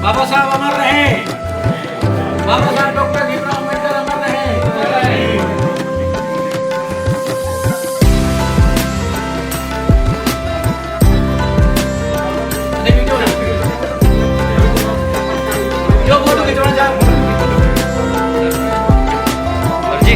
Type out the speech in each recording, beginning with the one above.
बाबा साहब अमर रहे, बाबा साहब डॉक्टर भीमराव अम्बेडकर अमर रहे। जो फोटो खिंचवाना चाह जी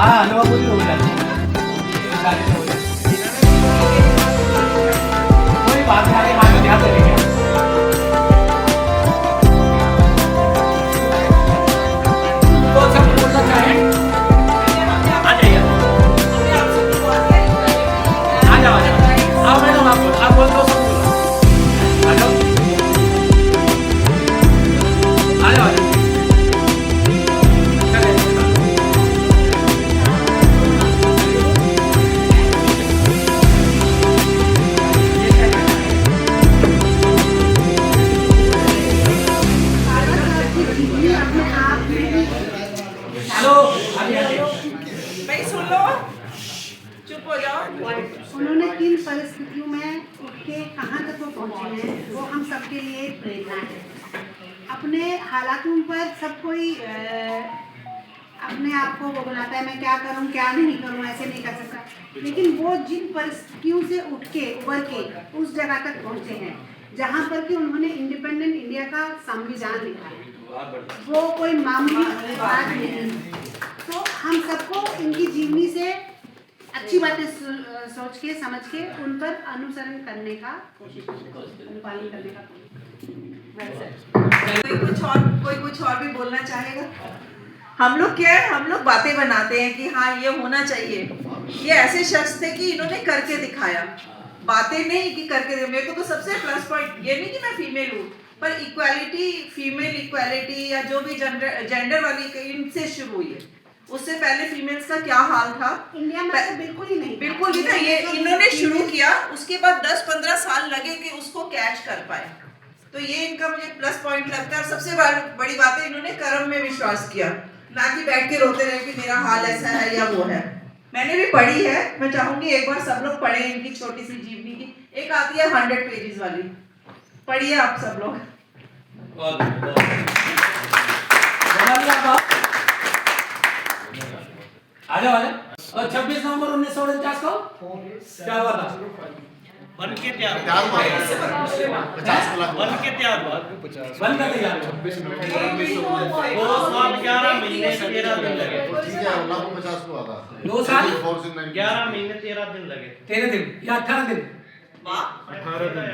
हाँ नवा बोली हो गया कोई बात नहीं हाथ में ध्यान रखेंगे तो सब बोलना चाहें आ जाइए आ जाओ आओ मैडम आप बोल दो सब आ जाओ आ जाओ भाई सुन लो, चुप हो जाओ। उन्होंने किन परिस्थितियों में उठ के कहाँ तक वो पहुँचे हैं वो हम सबके लिए प्रेरणा है। अपने हालातों पर सब कोई अपने आप को वो बनाता है मैं क्या करूं क्या नहीं करूं ऐसे नहीं कर सकता, लेकिन वो जिन परिस्थितियों से उठ के उभर के उस जगह तक पहुँचे हैं जहाँ पर कि उन्होंने इंडिपेंडेंट इंडिया का संविधान लिखा है, वो कोई मामूली बात नहीं है। तो हम सबको इनकी जीवनी से अच्छी बातें सोच के समझ के उन पर अनुसरण करने का कोशिश अनुपालन करने का कोई कुछ और भी बोलना चाहेगा? हम लोग क्या है, हम लोग बातें बनाते हैं कि हाँ ये होना चाहिए। ये ऐसे शख्स थे कि इन्होंने करके दिखाया, बातें नहीं कि करके। मेरे को तो सबसे प्लस पॉइंट ये नहीं कि मैं फीमेल हूँ, पर इक्वालिटी, फीमेल इक्वालिटी या जो भी जेंडर वाली इनसे शुरू हुई है। उससे पहले फीमेल्स का क्या हाल था इंडिया में, तो बिल्कुल ही नहीं था। ये इन्होंने शुरू किया, उसके बाद 10-15 साल लगे कि उसको कैच कर पाए। तो ये इनका मुझे प्लस पॉइंट लगता है। सबसे बड़ी बात है इन्होंने कर्म में विश्वास किया, ना कि बैठ के रोते रहे कि मेरा हाल ऐसा है या वो है। मैंने भी पढ़ी है, मैं चाहूंगी एक बार सब लोग पढ़ें इनकी छोटी सी जीवनी की। एक आती है 100 पेजेस वाली, पढ़िए आप सब लोग। आ जाओ और 26 नवंबर 1949 को क्या हुआ था? बन के तैयार बन के तैयार बन का तैयार 26 नवंबर 2 साल 11 महीने 13 दिन लगे। ठीक है 50 को आता 2 साल 11 महीने 13 दिन लगे। 13 दिन या 18 दिन? वाह 18 दिन।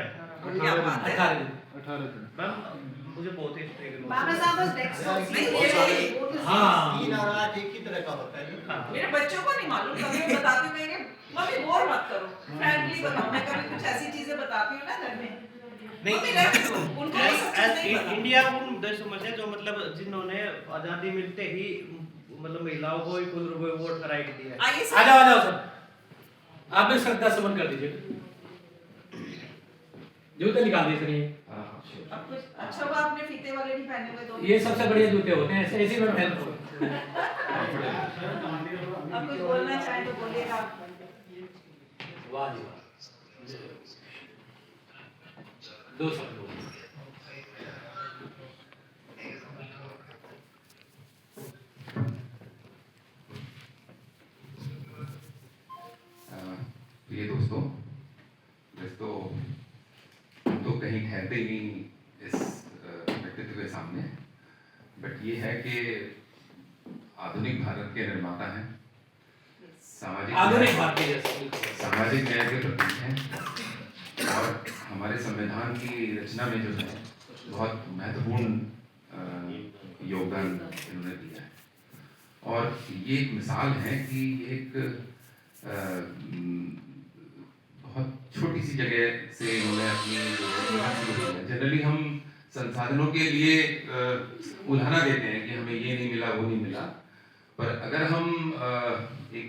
क्या बात है। 18 दिन। मैम मुझे बहुत हिस्ट्री के बाबा साहब बस डेस्क नहीं, हाँ तीन अनाज एक ही तरह का होता है। मेरे बच्चों को नहीं मालूम, कभी मैं बताती हूँ मेरे मम्मी बोर मत करो, फ्रैंकली बताओ। मैं कभी कुछ ऐसी चीजें बताती हूँ ना घर में, मम्मी रहने दो, उनको ये सब चीज़ नहीं पता। इंडिया उन देशों में से जो मतलब जिन्होंने आजादी मिलते ही मतलब महिलाओं को इक्वल वोट राइट दी है। आइए आ जाओ सब आप भी श्रद्धा सुमन कर दीजिए। जूते निकाल दीजिए। अब कुछ अच्छा हुआ आपने फीते वाले नहीं पहने हुए तो। ये सबसे बढ़िया जूते होते हैं, ऐसे ऐसे में पहन लो। अब कुछ बोलना चाहे तो बोलिएगा। वाह जी वाह, दो शब्द प्रिय दोस्तों, वैसे तो कहीं ठहरते ही नहीं इस व्यक्तित्व के सामने, बट ये है कि आधुनिक भारत के निर्माता हैं, सामाजिक न्याय के प्रतीक हैं और हमारे संविधान की रचना में जो है बहुत महत्वपूर्ण योगदान इन्होंने दिया है। और ये एक मिसाल है कि एक बहुत छोटी सी जगह से इन्होंने अपनी शुरू किया। जनरली हम संसाधनों के लिए उल्हाना देते हैं कि हमें ये नहीं मिला, वो नहीं मिला, पर अगर हम एक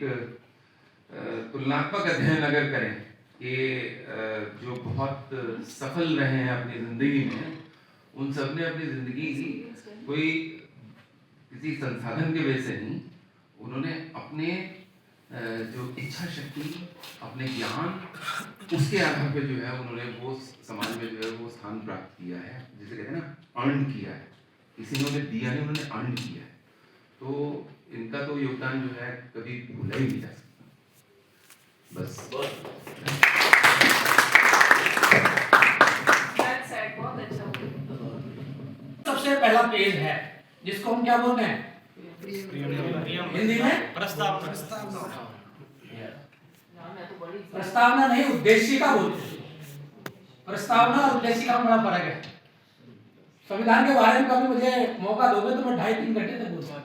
तुलनात्मक अध्ययन अगर करें कि जो बहुत सफल रहे हैं अपनी ज़िंदगी में, उन सब ने अपनी ज़िंदगी कोई किसी संसाधन के वजह से नहीं, उन्होंने अपने जो इच्छा शक्ति, अपने ज्ञान, उसके आधार पे जो है उन्होंने वो समाज में जो है वो स्थान प्राप्त किया है, जिसे कहते हैं ना अर्न किया है। किसी ने उन्हें दिया नहीं, उन्होंने अर्न किया है। तो इनका तो योगदान जो है कभी भूला ही नहीं जा सकता। बस बहुत अच्छा। सबसे पहला पेज है जिसको हम क्या बोलते हैं हिंदी में प्रस्तावना नहीं, उद्देशिका बोलते हैं। प्रस्तावना और उद्देशिका में बड़ा फर्क है। संविधान के बारे में कभी मुझे मौका दोगे तो मैं 2.5-3 घंटे तक बोलूंगा।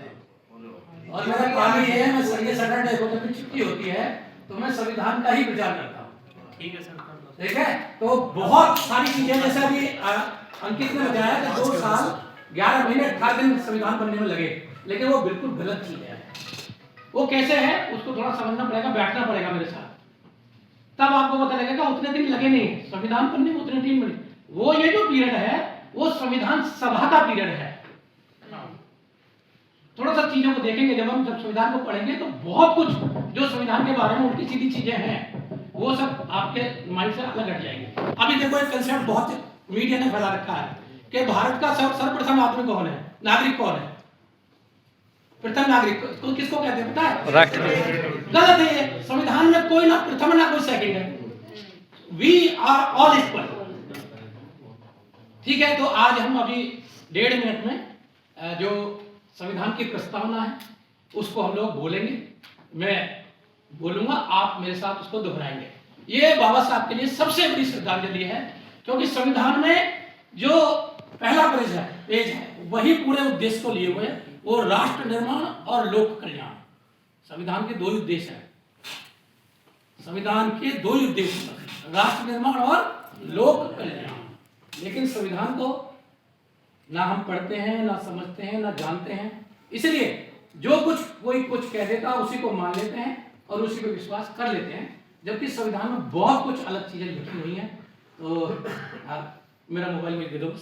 और मेरा काम ये है, मैं संडे सैटरडे को जब छुट्टी होती है तो मैं संविधान का ही प्रचार करता हूँ। ठीक है सर। ठीक है, तो बहुत सारी चीजें, जैसे अभी अंकित ने बताया कि 2 साल 11 महीने 18 दिन संविधान बनने में लगे, लेकिन वो बिल्कुल गलत चीज है। वो कैसे है उसको थोड़ा समझना पड़ेगा, बैठना पड़ेगा मेरे साथ, तब आपको पता लगेगा। उतने दिन लगे नहीं संविधान बनने में, उतने दिन बने। वो ये जो पीरियड है वो संविधान सभा का पीरियड है। थोड़ा सा चीजों को देखेंगे जब हम संविधान को पढ़ेंगे तो बहुत कुछ जो संविधान के बारे में उल्टी सीधी चीजें हैं वो सब आपके माइंड से अलग हट जाएंगे। अभी देखो एक कंसेप्ट बहुत मीडिया ने फैला रखा है कि भारत का सर्वप्रथम आदमी कौन है, नागरिक कौन है। प्रथम नागरिक तो किसको कहते हैं पता है? राष्ट्रपति। गलत है ये। संविधान में कोई ना प्रथम ना कोई सेकंड है। We are all equal. ठीक है, तो आज हम अभी 1.5 मिनट में जो संविधान की प्रस्तावना है उसको हम लोग बोलेंगे। मैं बोलूंगा, आप मेरे साथ उसको दोहराएंगे। ये बाबा साहब के लिए सबसे बड़ी श्रद्धांजलि है, क्योंकि संविधान में जो पहला पेज है वही पूरे उद्देश्य को लिए हुए, वो राष्ट्र निर्माण और लोक कल्याण। संविधान के 2 ही उद्देश्य हैं। संविधान के 2 ही उद्देश्य, राष्ट्र निर्माण और लोक कल्याण। लेकिन संविधान को ना हम पढ़ते हैं, ना समझते हैं, ना जानते हैं। इसलिए जो कुछ कोई कुछ कह देता उसी को मान लेते हैं और उसी पे विश्वास कर लेते हैं, जबकि संविधान में बहुत कुछ अलग चीजें लिखी हुई हैं। तो मेरा मोबाइल में दे दो।